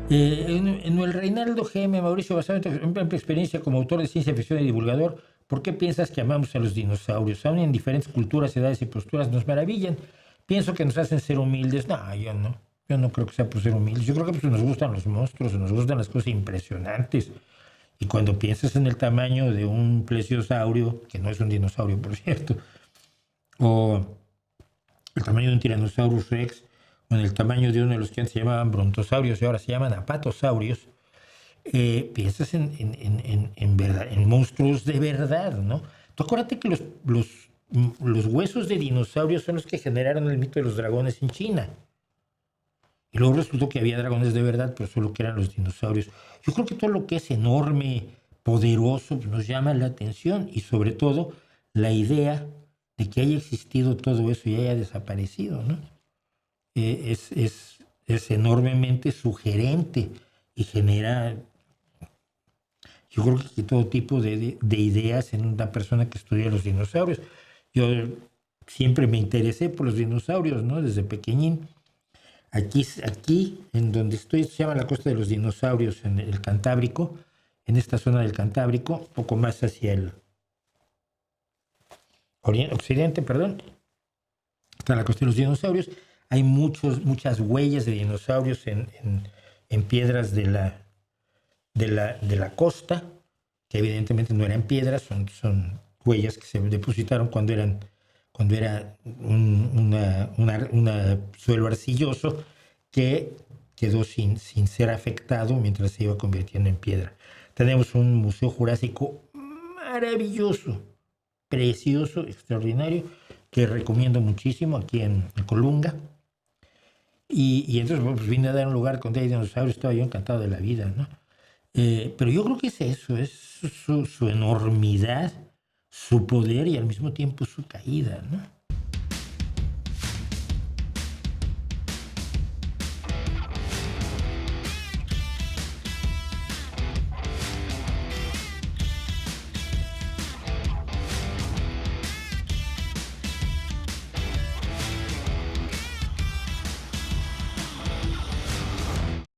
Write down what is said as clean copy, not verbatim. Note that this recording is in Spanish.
En el Reinaldo GM, Mauricio, basado en tu amplia experiencia como autor de ciencia ficción y divulgador, ¿por qué piensas que amamos a los dinosaurios? Aún en diferentes culturas, edades y posturas nos maravillan. Pienso que nos hacen ser humildes. No, yo no. Yo no creo que sea por ser humildes. Yo creo que pues, nos gustan los monstruos, nos gustan las cosas impresionantes. Y cuando piensas en el tamaño de un plesiosaurio, que no es un dinosaurio, por cierto, o el tamaño de un Tyrannosaurus Rex, o en el tamaño de uno de los que antes se llamaban brontosaurios y ahora se llaman apatosaurios, piensas en monstruos de verdad, ¿no? Tú acuérdate que los huesos de dinosaurios son los que generaron el mito de los dragones en China. Y luego resultó que había dragones de verdad, pero solo que eran los dinosaurios. Yo creo que todo lo que es enorme, poderoso, pues nos llama la atención y sobre todo la idea de que haya existido todo eso y haya desaparecido, ¿no? Es enormemente sugerente y genera, yo creo que todo tipo de ideas en una persona que estudia los dinosaurios. Yo siempre me interesé por los dinosaurios, ¿no? Desde pequeñín. Aquí, en donde estoy, se llama la Costa de los Dinosaurios, en el Cantábrico, en esta zona del Cantábrico, un poco más hacia el occidente, perdón, está la Costa de los Dinosaurios. Hay muchas huellas de dinosaurios en piedras de la costa, que evidentemente no eran piedras, son huellas que se depositaron cuando era un suelo arcilloso que quedó sin ser afectado mientras se iba convirtiendo en piedra. Tenemos un museo jurásico maravilloso, precioso, extraordinario, que recomiendo muchísimo aquí en Colunga. Y entonces pues, vine a dar un lugar con dinosaurios, estaba yo encantado de la vida, ¿no? Pero yo creo que es eso, es su enormidad, su poder y al mismo tiempo su caída, ¿no?